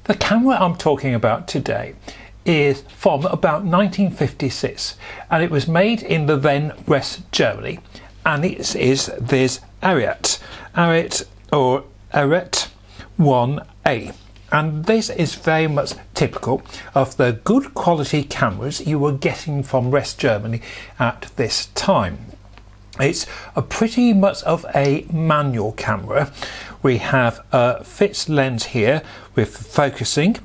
The camera I'm talking about today is from about 1956 and it was made in the then West Germany, and it is this Arette or Arette 1A. And this is very much typical of the good quality cameras you were getting from West Germany at this time. It's a pretty much of a manual camera. We have a fixed lens here with focusing.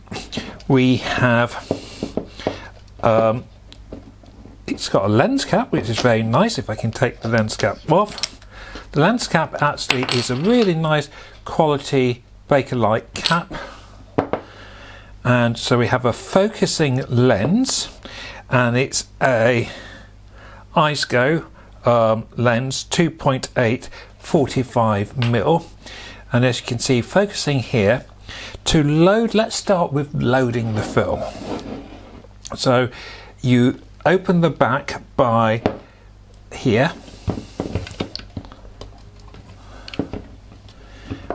We have it's got a lens cap, which is very nice. If I can take the lens cap off, the lens cap actually is a really nice quality Bakelite cap. And so we have a focusing lens, and it's a ISO lens 2.8 45mm, and as you can see, focusing here. To load, let's start with loading the film. So you open the back by here,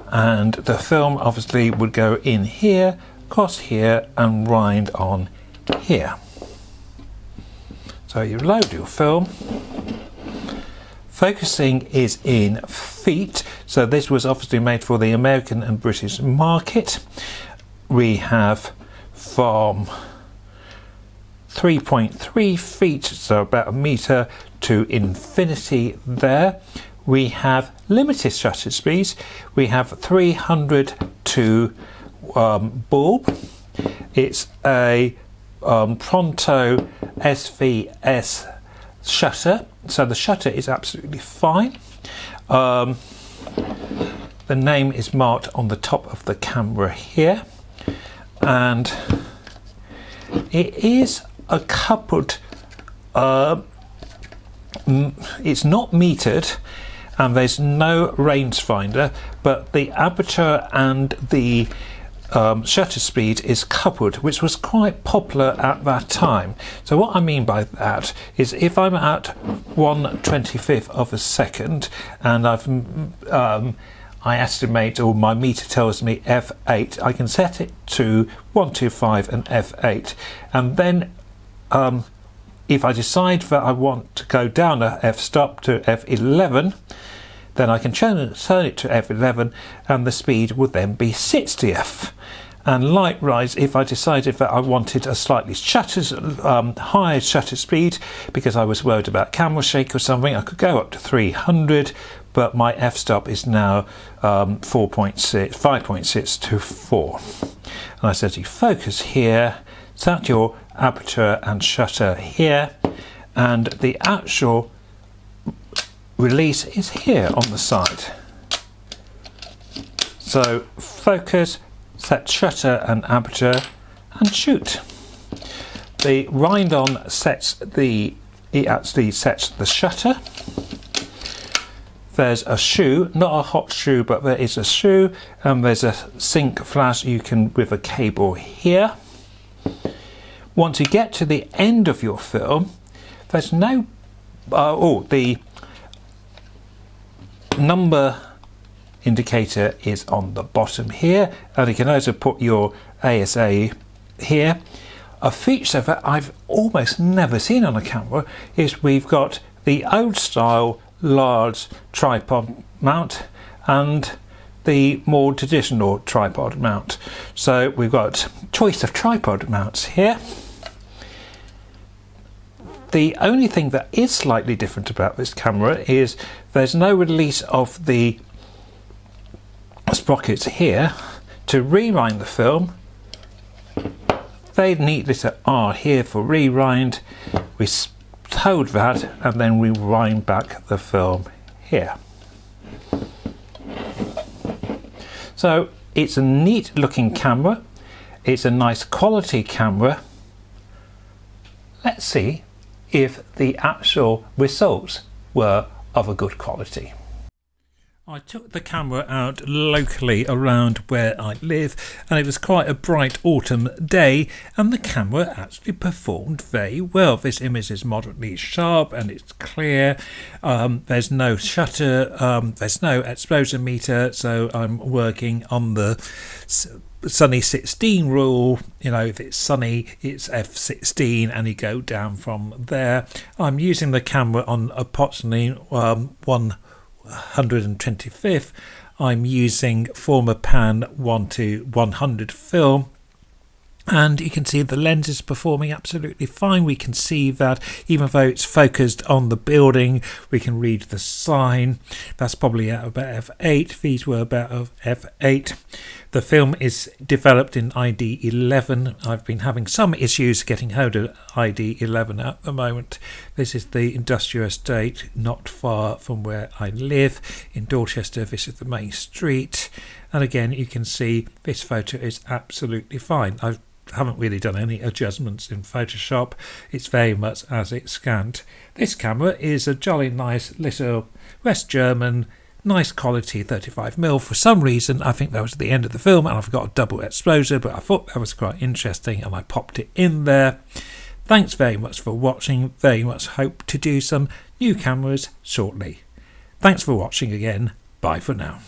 and the film obviously would go in here, across here, and wind on here. So you load your film. Focusing is in feet, so this was obviously made for the American and British market. We have from 3.3 feet, so about a metre, to infinity there. We have limited shutter speeds. We have 300 to bulb. It's a Pronto SVS shutter, so the shutter is absolutely fine. The name is marked on the top of the camera here, and it is a coupled, it's not metered, and there's no rangefinder, but the aperture and the shutter speed is coupled, which was quite popular at that time. So what I mean by that is if I'm at 1/25 of a second and I estimate, or my meter tells me f8, I can set it to 125 and f8, and then if I decide that I want to go down a f-stop to f11, then I can turn it to f11, and the speed would then be 60f. And likewise, if I decided that I wanted a slightly higher shutter speed, because I was worried about camera shake or something, I could go up to 300, but my f-stop is now 5.6 to 4. And I said you focus here, set your aperture and shutter here, and the actual release is here on the side. So focus, set shutter and aperture, and shoot. The wind on it actually sets the shutter. There's a shoe, not a hot shoe, but there is a shoe, and there's a sync flash you can with a cable here. Once you get to the end of your film, there's no the number indicator is on the bottom here, and you can also put your ASA here. A feature that I've almost never seen on a camera is we've got the old style large tripod mount and the more traditional tripod mount. So we've got choice of tripod mounts here. The only thing that is slightly different about this camera is there's no release of the sprockets here. To rewind the film, they neat little R here for rewind. We hold that and then we wind back the film here. So it's a neat looking camera. It's a nice quality camera. Let's see if the actual results were of a good quality. I took the camera out locally around where I live, and it was quite a bright autumn day, and the camera actually performed very well. This image is moderately sharp and it's clear. There's no shutter, there's no exposure meter, so I'm working on the sunny 16 rule. You know, if it's sunny, it's f16, and you go down from there. I'm using the camera on approximately 125th. I'm using Forma Pan 1:100 film. And you can see the lens is performing absolutely fine. We can see that even though it's focused on the building, we can read the sign. That's probably at about f8. These were about f8. The film is developed in ID11. I've been having some issues getting hold of ID11 at the moment. This is the industrial estate not far from where I live in Dorchester. This is the main street. And again, you can see this photo is absolutely fine. I haven't really done any adjustments in Photoshop. It's very much as it's scanned. This camera is a jolly nice little West German, nice quality 35mm. For some reason, I think that was at the end of the film and I've got a double exposure, but I thought that was quite interesting and I popped it in there. Thanks very much for watching. Very much hope to do some new cameras shortly. Thanks for watching again. Bye for now.